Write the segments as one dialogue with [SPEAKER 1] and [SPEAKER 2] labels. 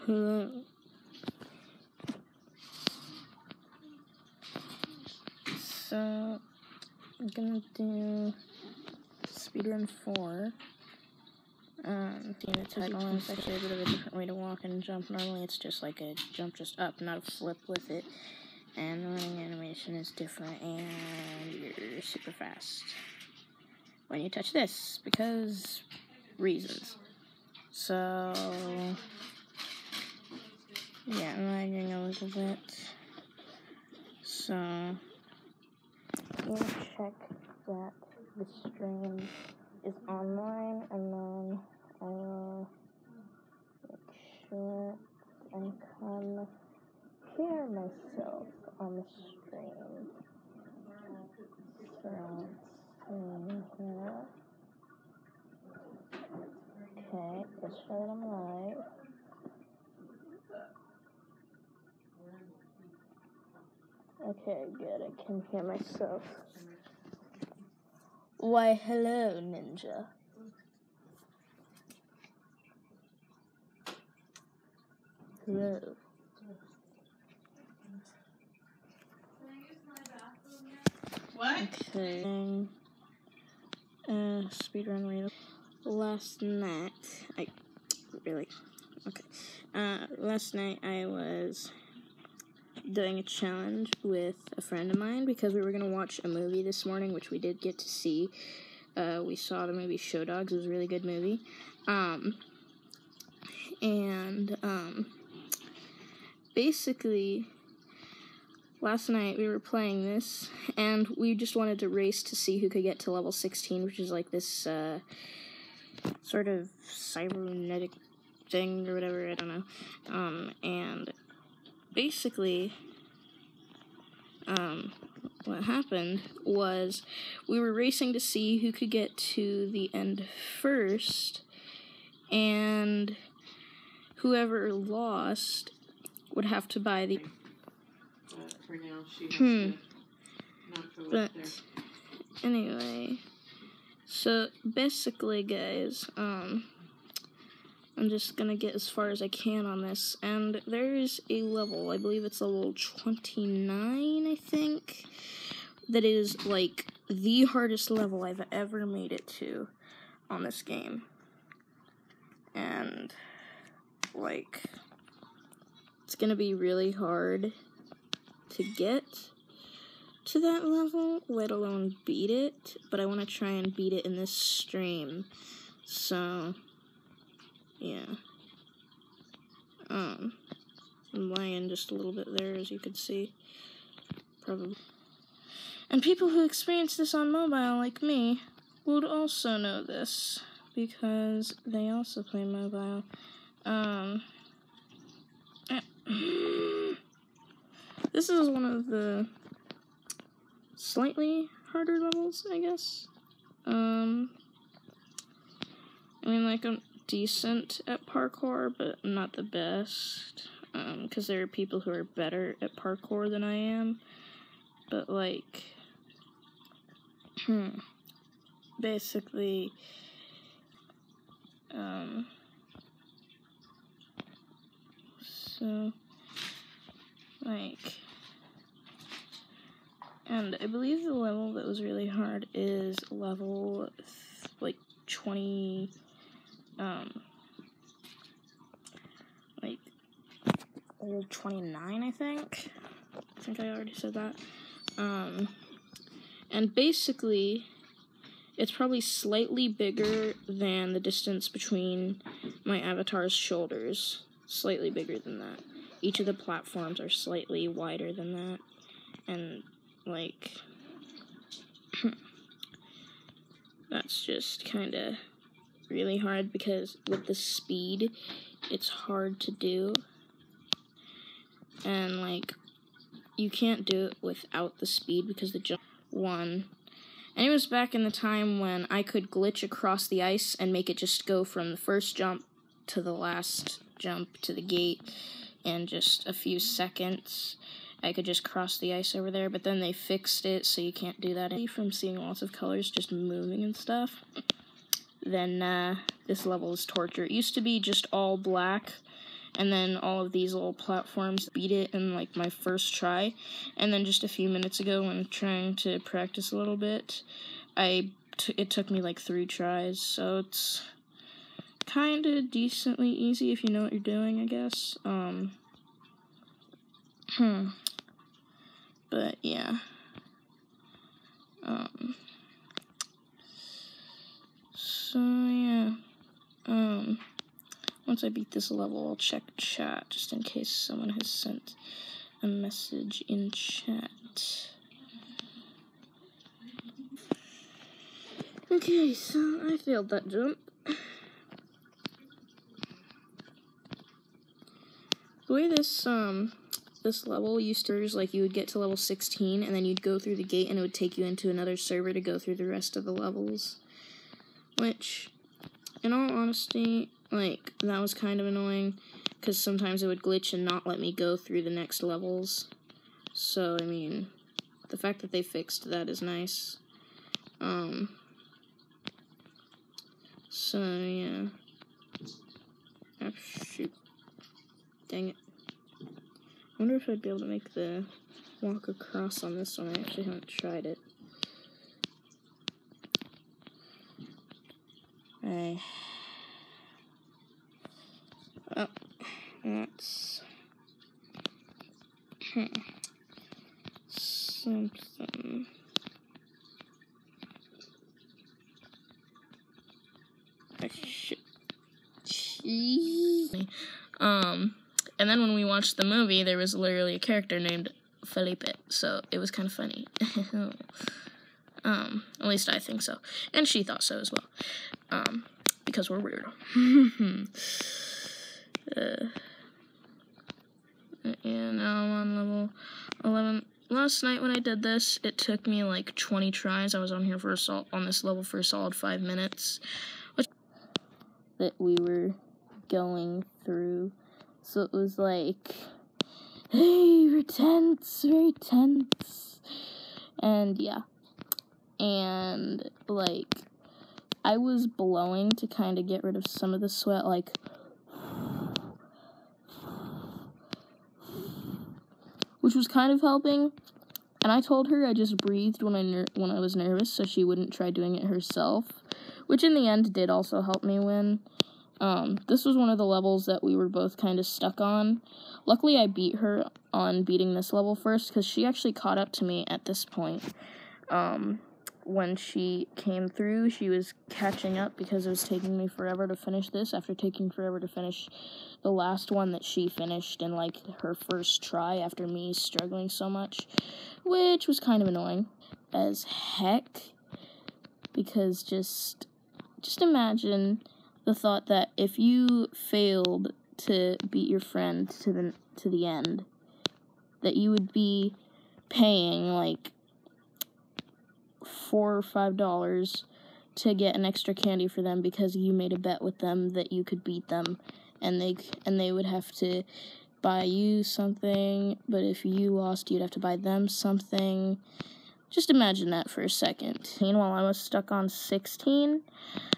[SPEAKER 1] Hello. So, I'm gonna do speedrun 4. The title is actually a bit of a different way to walk and jump. Normally it's just like a jump just up, not a flip with it. And the running animation is different, and you're super fast when you touch this, because reasons. So, yeah, I'm lagging a little bit. So, we'll check that the stream is online, and then I will make sure and come hear myself on the stream. So, let's see here. Okay, let's show that I'm live. Okay, good, I can hear myself. Why, hello, Ninja. Hello.
[SPEAKER 2] What?
[SPEAKER 1] Okay. Speedrun radio. Last night, last night I was doing a challenge with a friend of mine because we were going to watch a movie this morning, which we did get to see. We saw the movie Show Dogs. It was a really good movie. Basically, last night we were playing this, and we just wanted to race to see who could get to level 16, which is like this, sort of cybernetic thing or whatever, I don't know. And basically, what happened was we were racing to see who could get to the end first, and whoever lost would have to buy the...
[SPEAKER 2] For now, she has to not go up there.
[SPEAKER 1] Anyway, so basically, guys, I'm just gonna get as far as I can on this, and there's a level, I believe it's level 29, I think, that is, like, the hardest level I've ever made it to on this game. And, like, it's gonna be really hard to get to that level, let alone beat it, but I want to try and beat it in this stream, so, yeah. I'm lying just a little bit there, as you could see, probably. And people who experience this on mobile, like me, would also know this, because they also play mobile. This is one of the slightly harder levels, I guess. I mean, like, I'm decent at parkour, but I'm not the best, because there are people who are better at parkour than I am, but, like, basically, so, like, and I believe the level that was really hard is level, 20, level 29, I think. I think I already said that. And basically, it's probably slightly bigger than the distance between my avatar's shoulders. Slightly bigger than that. Each of the platforms are slightly wider than that. And, like, that's just kind of really hard because with the speed, it's hard to do. And, like, you can't do it without the speed because the jump one. And it was back in the time when I could glitch across the ice and make it just go from the first jump to the last jump to the gate in just a few seconds. I could just cross the ice over there, but then they fixed it so you can't do that from seeing lots of colors just moving and stuff. Then this level is torture. It used to be just all black, and then all of these little platforms, beat it in like my first try. And then just a few minutes ago, when trying to practice a little bit, it took me like 3 tries, so it's kind of decently easy if you know what you're doing, I guess. But yeah. So yeah. Once I beat this level, I'll check chat just in case someone has sent a message in chat. Okay, so I failed that jump. The way this level used to is like you would get to level 16 and then you'd go through the gate and it would take you into another server to go through the rest of the levels. Which, in all honesty, like, that was kind of annoying because sometimes it would glitch and not let me go through the next levels. So, I mean, the fact that they fixed that is nice. So, yeah. Oh, shoot. Dang it. I wonder if I'd be able to make the walk across on this one. I actually haven't tried it. Oh, that's something. And then when we watched the movie, there was literally a character named Felipe, so it was kind of funny. At least I think so. And she thought so as well. Because we're weird. Yeah, now I'm on level 11. Last night when I did this, it took me like 20 tries. I was on here on this level for a solid 5 minutes. That we were going through. So it was like, hey, we're tense. And yeah. And like, I was blowing to kind of get rid of some of the sweat, like, which was kind of helping. And I told her I just breathed when I was nervous, so she wouldn't try doing it herself, which in the end did also help me win. This was one of the levels that we were both kind of stuck on. Luckily, I beat her on beating this level first, because she actually caught up to me at this point. When she came through, she was catching up because it was taking me forever to finish this after taking forever to finish the last one that she finished in, like, her first try after me struggling so much, which was kind of annoying as heck, because just imagine the thought that if you failed to beat your friend to the end, that you would be paying, like, $4 or $5 to get an extra candy for them because you made a bet with them that you could beat them, and they would have to buy you something, but if you lost, you'd have to buy them something. Just imagine that for a second. Meanwhile, I was stuck on 16,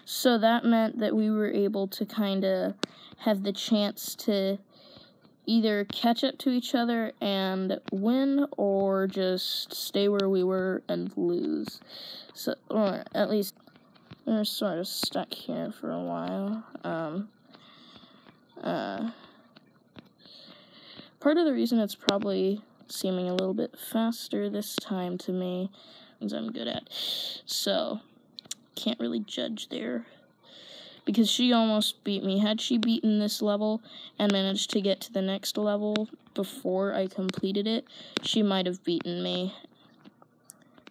[SPEAKER 1] so that meant that we were able to kind of have the chance to either catch up to each other and win, or just stay where we were and lose. So, or at least we're sort of stuck here for a while. Part of the reason it's probably seeming a little bit faster this time to me is I'm good at. So, can't really judge there. Because she almost beat me. Had she beaten this level and managed to get to the next level before I completed it, she might have beaten me.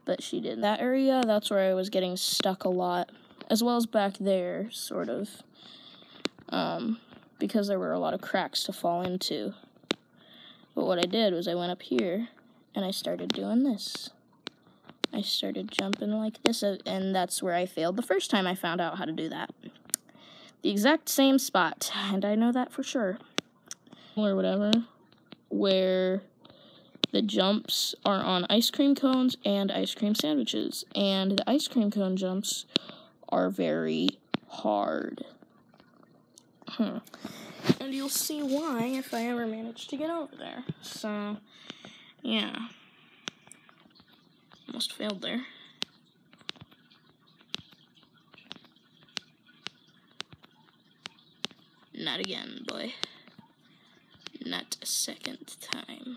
[SPEAKER 1] But she didn't. That area, that's where I was getting stuck a lot. As well as back there, sort of. Because there were a lot of cracks to fall into. But what I did was I went up here, and I started doing this. I started jumping like this, and that's where I failed the first time I found out how to do that. The exact same spot, and I know that for sure. Or whatever, where the jumps are on ice cream cones and ice cream sandwiches, and the ice cream cone jumps are very hard. And you'll see why if I ever manage to get over there. So, yeah. Almost failed there. Not again, boy. Not a second time.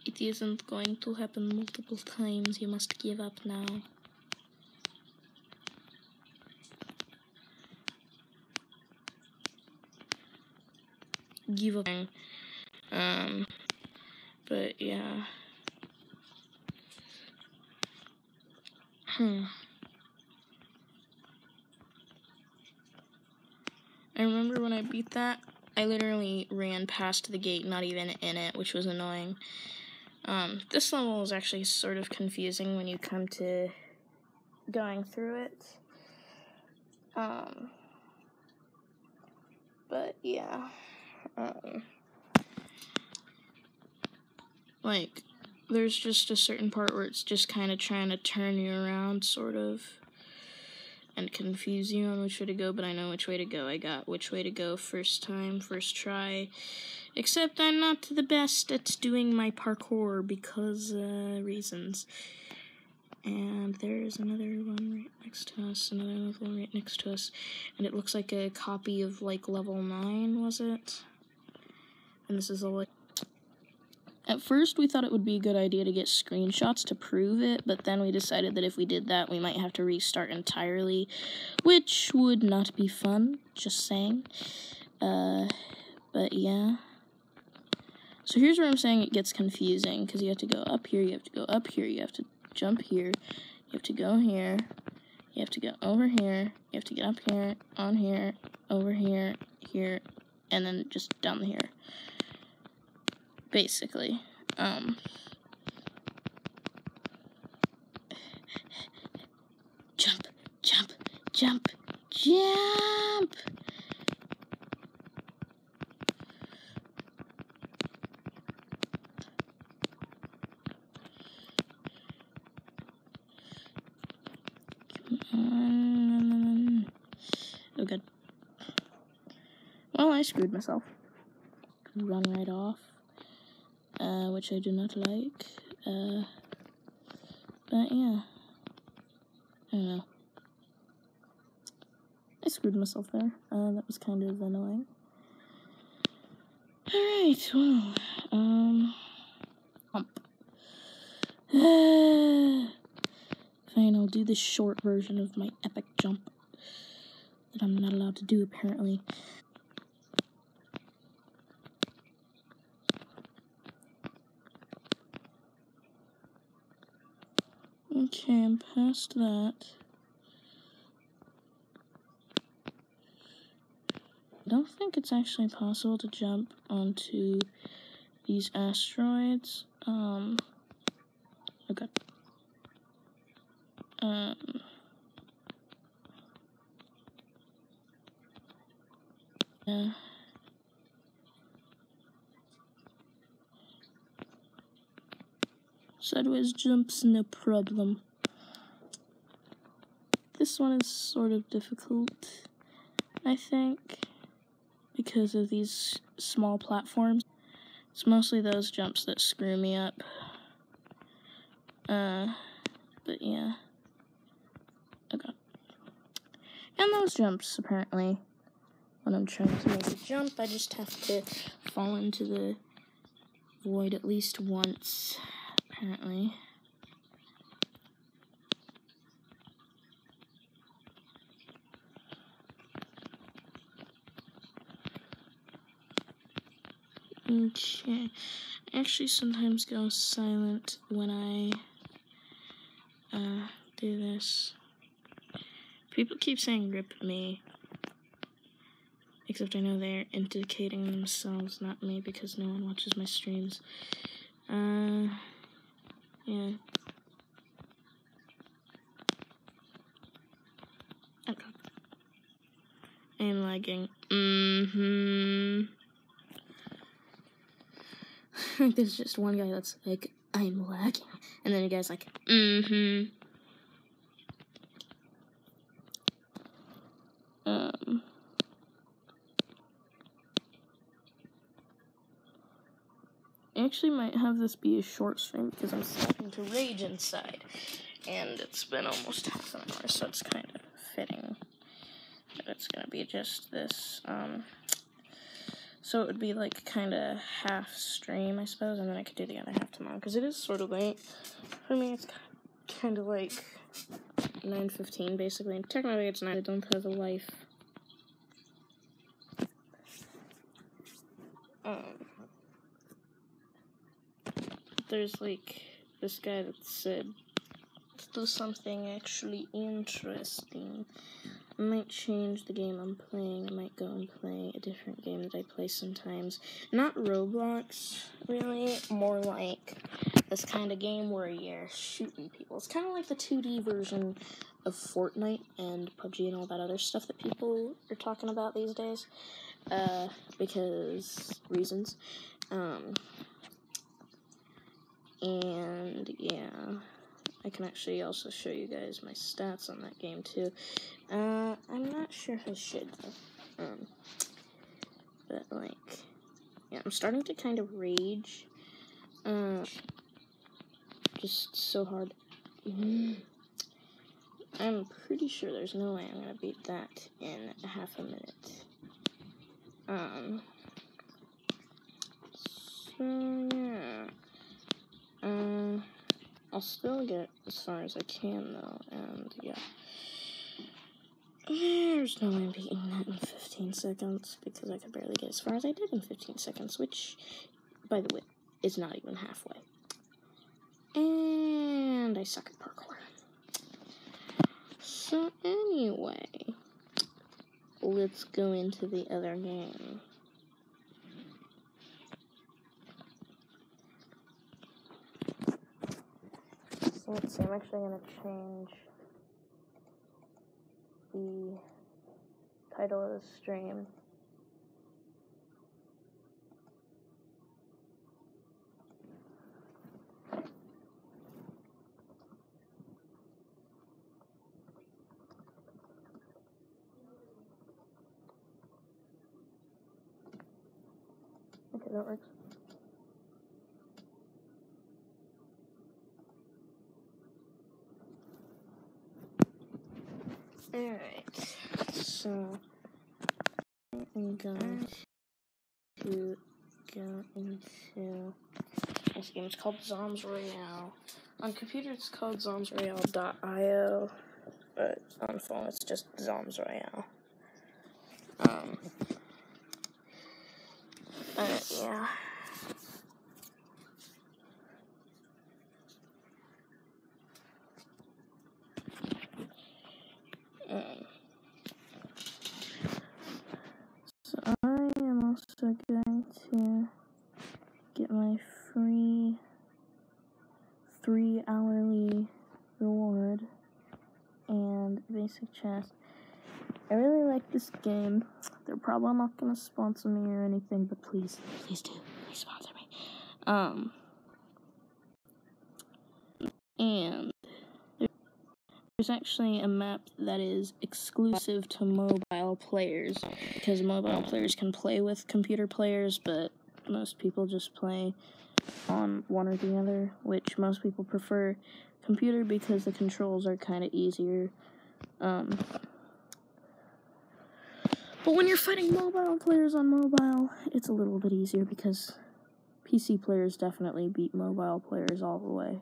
[SPEAKER 1] It isn't going to happen multiple times. You must give up now. Give up. But yeah. I remember when I beat that, I literally ran past the gate, not even in it, which was annoying. This level is actually sort of confusing when you come to going through it. But yeah. Like, there's just a certain part where it's just kind of trying to turn you around, sort of, and confuse you on which way to go, but I know which way to go. I got which way to go first time, first try. Except I'm not the best at doing my parkour because, reasons. And there's another one right next to us, another level right next to us. And it looks like a copy of, like, level 9, was it? And this is a, like... At first, we thought it would be a good idea to get screenshots to prove it, but then we decided that if we did that, we might have to restart entirely, which would not be fun, just saying. But yeah. So here's where I'm saying it gets confusing, because you have to go up here, you have to go up here, you have to jump here, you have to go here, you have to go over here, you have to get up here, on here, over here, here, and then just down here. Basically. Jump, jump, jump, jump! Oh, good. Well, I screwed myself. Run right off. Which I do not like. But yeah. I don't know. I screwed myself there. That was kind of annoying. Alright, well, hump. Fine, I'll do the short version of my epic jump that I'm not allowed to do, apparently. Okay, I'm past that. I don't think it's actually possible to jump onto these asteroids. Okay. Yeah. Sideways jumps, no problem. This one is sort of difficult, I think, because of these small platforms. It's mostly those jumps that screw me up. But yeah. Okay. And those jumps, apparently, when I'm trying to make a jump, I just have to fall into the void at least once, apparently. Okay. I actually sometimes go silent when I do this. People keep saying rip me. Except I know they're indicating themselves, not me, because no one watches my streams. Yeah. Okay. I am lagging. There's just one guy that's like, I'm lagging. And then a guy's like, actually might have this be a short stream because I'm starting to rage inside. And it's been almost half an hour, so it's kind of fitting that it's going to be just this. So it would be like kind of half stream, I suppose, and then I could do the other half tomorrow, because it is sort of late. For me, it's kind of like 9:15, basically, and technically it's 9. I don't have a life. There's like this guy that said, let's do something actually interesting. I might change the game I'm playing. I might go and play a different game that I play sometimes. Not Roblox, really. More like this kind of game where you're shooting people. It's kind of like the 2D version of Fortnite and PUBG and all that other stuff that people are talking about these days. Because reasons. And yeah, I can actually also show you guys my stats on that game too. I'm not sure if I should though. But like, yeah, I'm starting to kind of rage. Just so hard. I'm pretty sure there's no way I'm gonna beat that in half a minute. So yeah. I'll still get as far as I can though, and yeah. There's no way I'm beating that in 15 seconds, because I could barely get as far as I did in 15 seconds, which, by the way, is not even halfway. And I suck at parkour. So anyway, let's go into the other game. So let's see, I'm actually going to change the title of the stream. Okay, that works. Alright, so I'm going to go into this game. It's called Zombs Royale. On computer, it's called zomsroyale.io, but on phone, it's just Zombs Royale. Yeah. So I am also going to get my free 3-hourly reward and basic chest. I really like this game. They're probably not gonna sponsor me or anything, but please do. Please sponsor me. And there's actually a map that is exclusive to mobile players, because mobile players can play with computer players, but most people just play on one or the other, which most people prefer computer because the controls are kind of easier. But when you're fighting mobile players on mobile, it's a little bit easier because PC players definitely beat mobile players all the way.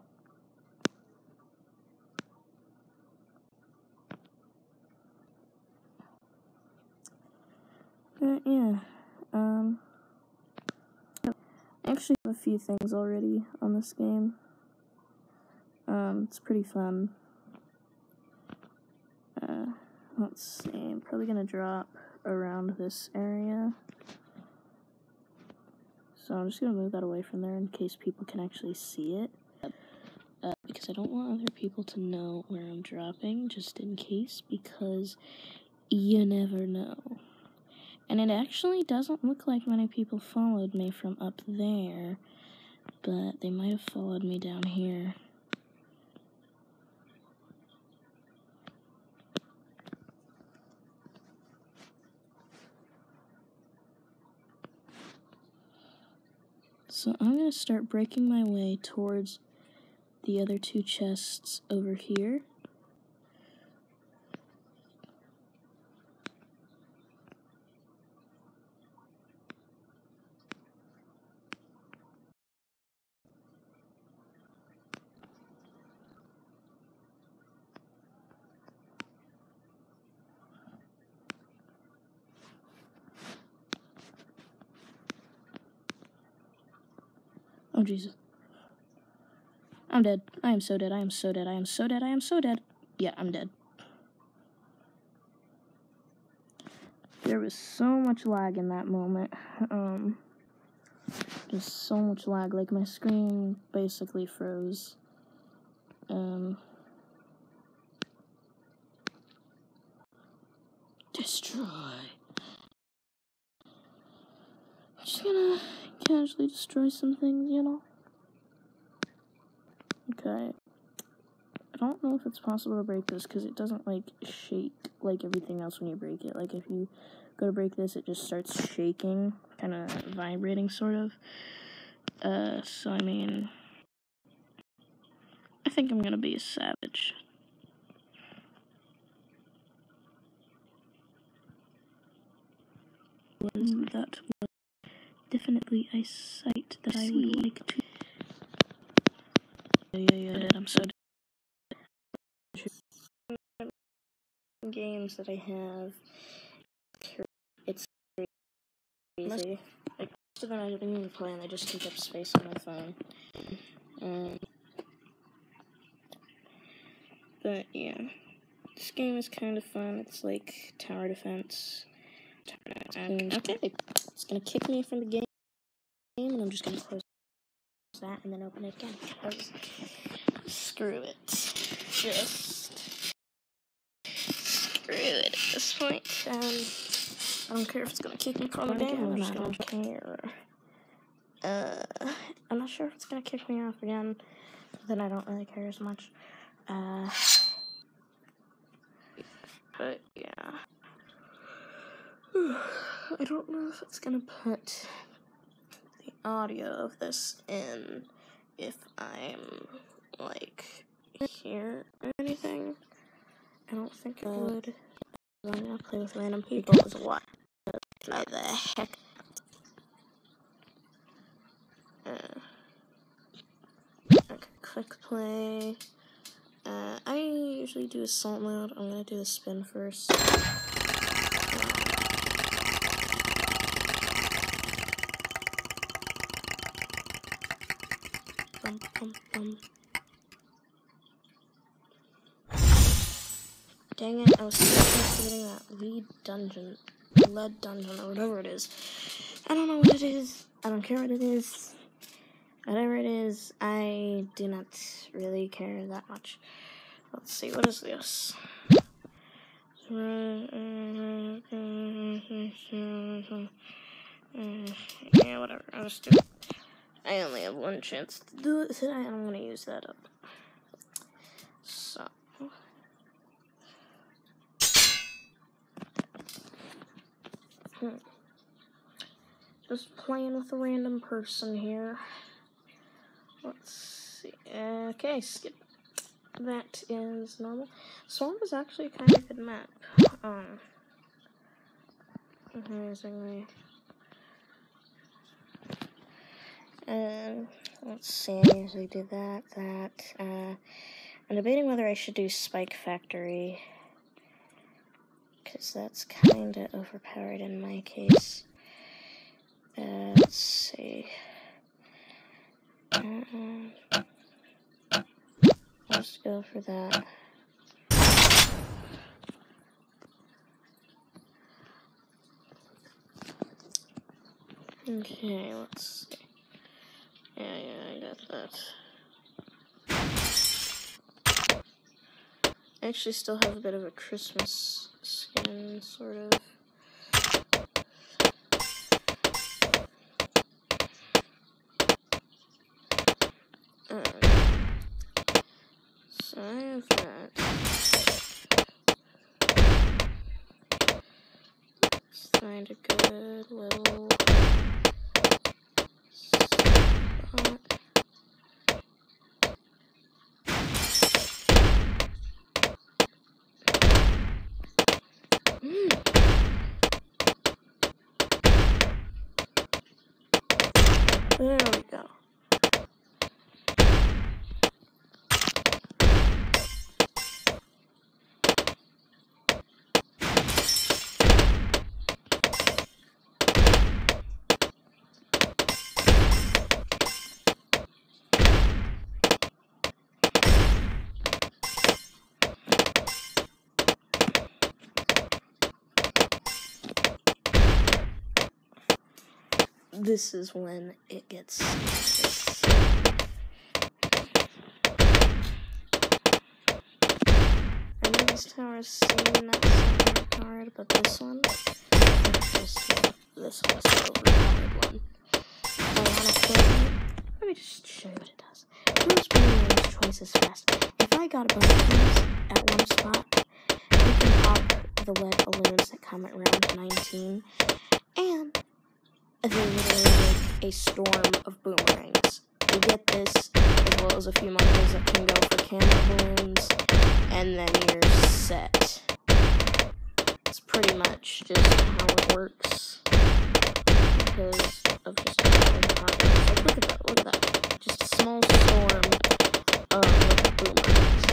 [SPEAKER 1] Yeah. I actually have a few things already on this game. It's pretty fun. Let's see, I'm probably gonna drop around this area. So I'm just gonna move that away from there in case people can actually see it. Because I don't want other people to know where I'm dropping, just in case, because you never know. And it actually doesn't look like many people followed me from up there, but they might have followed me down here. So I'm going to start breaking my way towards the other two chests over here. Oh, Jesus. I'm dead. I am so dead. I am so dead. I am so dead. I am so dead. Yeah, I'm dead. There was so much lag in that moment. Just so much lag. Like, my screen basically froze. Destroy. I'm just gonna casually destroy some things, you know? Okay. I don't know if it's possible to break this because it doesn't, like, shake like everything else when you break it. Like, if you go to break this, it just starts shaking, kind of vibrating, sort of. So, I mean, I think I'm gonna be a savage. That was definitely a sight that I would like to. Yeah, I'm so dead. Games that I have, it's crazy. Like, most of them I don't even play and they just take up space on my phone. But yeah, this game is kind of fun. It's like tower defense. Okay, it's gonna kick me from the game, and I'm just gonna close that and then open it again. Because screw it. Just screw it at this point. I don't care if it's gonna kick me from the game. I'm just gonna care. I'm not sure if it's gonna kick me off again. Then I don't really care as much. But yeah. I don't know if it's gonna put the audio of this in if I'm, like, here or anything. I don't think it would. I'm gonna play with random people as what? Why the heck? Okay, click play. I usually do assault mode. I'm gonna do the spin first. Dang it, I was so close to getting that lead dungeon, or whatever it is. I don't know what it is. I don't care what it is. Whatever it is, I do not really care that much. Let's see, what is this? Yeah, whatever, I'll just do it. I only have one chance to do it today, and I'm gonna use that up. So. Just playing with a random person here. Let's see. Okay, skip. That is normal. Swamp is actually a kind of good map. Let's see, I usually do that. I'm debating whether I should do Spike Factory, because that's kind of overpowered in my case. Let's see. Let's go for that. Okay, let's see. Yeah, I got that. I actually still have a bit of a Christmas skin, sort of. So I have that. Let's find a good little There we go. This is when it gets serious. I know this tower seemed not so hard, but this one, this one's the overpowered one. I want to show you. Let me just show you what it does. Who's bringing these choices fast? If I got a bunch of these at one spot, we can pop the lead balloons that come at round 19, and they literally make a storm of boomerangs. You get this, as well as a few monkeys that can go for camera balloons, and then you're set. It's pretty much just how it works, because of just how hot it is. Like, look at that, just a small storm of boomerangs.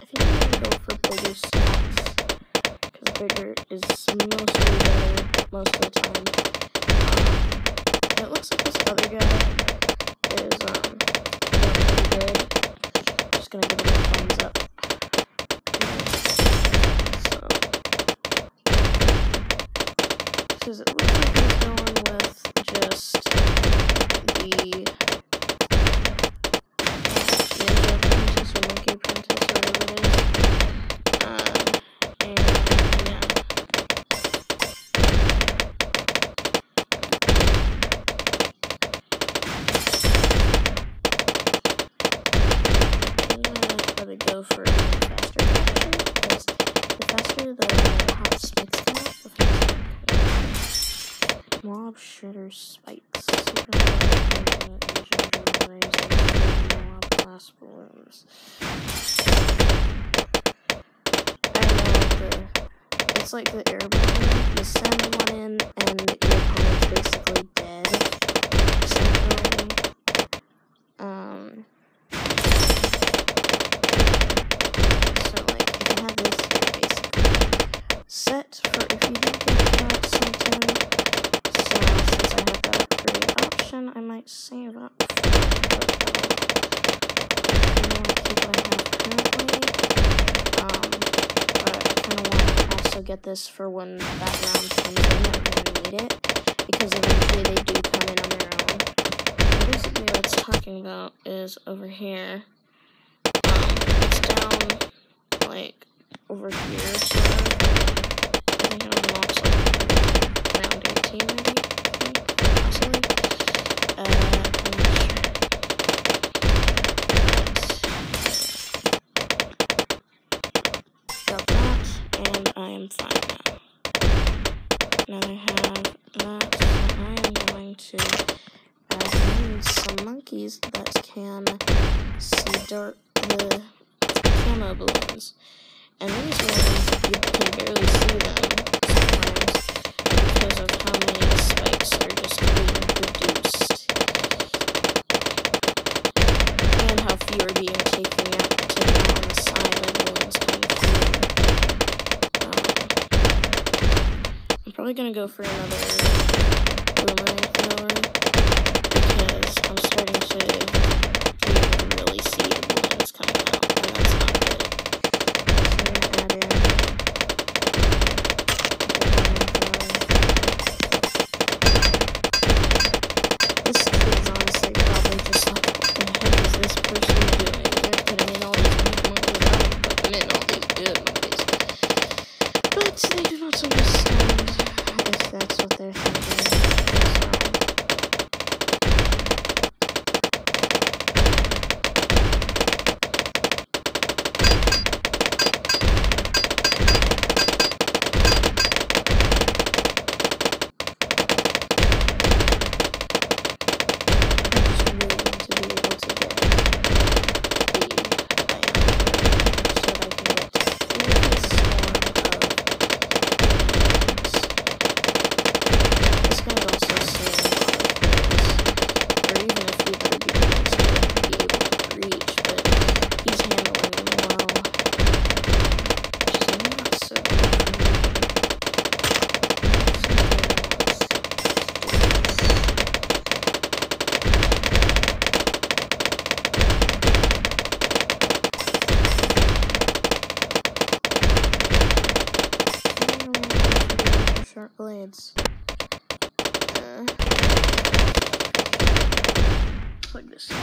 [SPEAKER 1] If you want to go for bigger stacks, bigger is mostly better most of the time. It looks like this other guy is doing pretty good. Just gonna give it a thumbs up. So, because it looks like he's going with just the ninja princess or monkey princess or whatever it is. Go for a faster action, because the faster the hot spikes come out, the faster mob shredder spikes. Mob class balloons. It's like the air balloon. You send one in, and your opponent's basically dead. Set for if you don't get something. So since I have that upgrade option, I might save up for it, but I want to keep what I have currently. But I kind of want to also get this for when that round comes in that we're going to need it, because eventually they do come in on their own. And basically what it's talking about is over here. It's down like over here, sort of. I think it unlocks like around 18 maybe, possibly. I'm not sure. Got that, and I am fine now. Now I have that, so I am going to use some monkeys that can see the camo balloons. And these ones, you can barely see them sometimes because of how many spikes are just being produced. And how few are being taken out on the side by balloons coming through. I'm probably going to go for another boomerang thrower, because I'm starting to be able to really see the balloons coming out, and that's not good. This kid's honestly probably just like, what the heck is this person doing? They're putting in all these weak monkeys, I would put them in all these good monkeys. But they do not understand if that's what they're thinking. blades. Plug this in.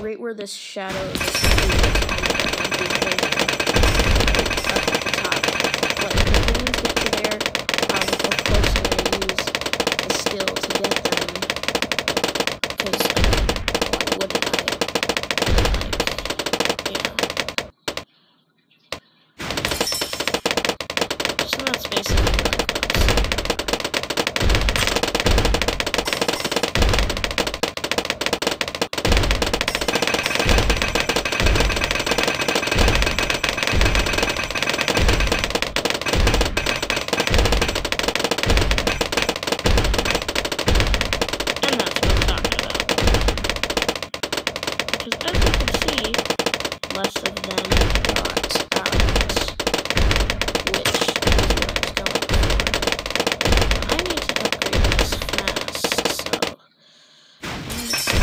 [SPEAKER 1] Right where this shadow is up at the top. Like, if the balloons get to there, of course I'm going to use the skill to get them, because, why wouldn't I? Yeah. So that's basically like what less of them got out, which is what I was going for. I need to upgrade this fast, so let's see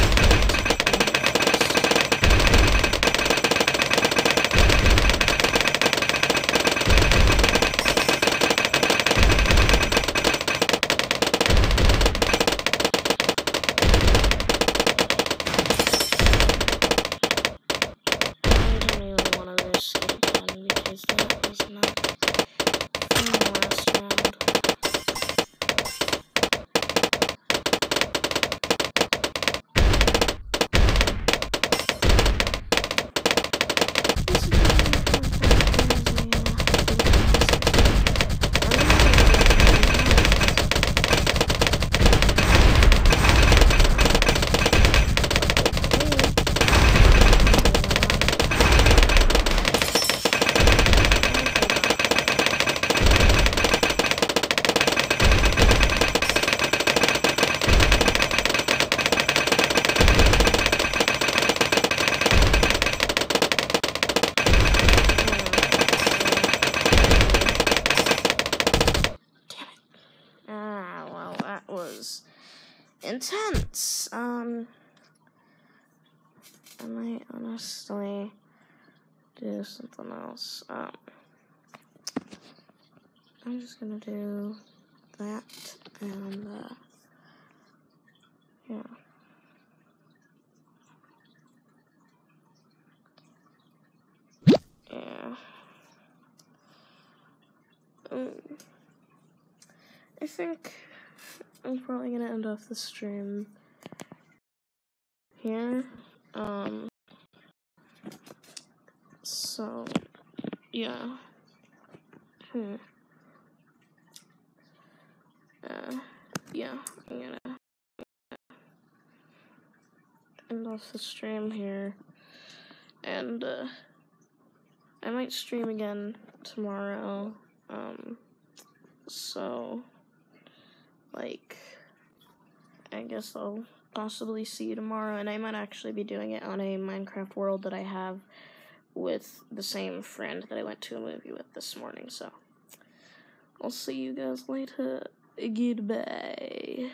[SPEAKER 1] intense. I might honestly do something else. I'm just gonna do that and yeah. Yeah. I think I'm probably gonna end off the stream here. So yeah. Yeah, I'm gonna end off the stream here, and I might stream again tomorrow. So like, I guess I'll possibly see you tomorrow, and I might actually be doing it on a Minecraft world that I have with the same friend that I went to a movie with this morning. So I'll see you guys later. Goodbye.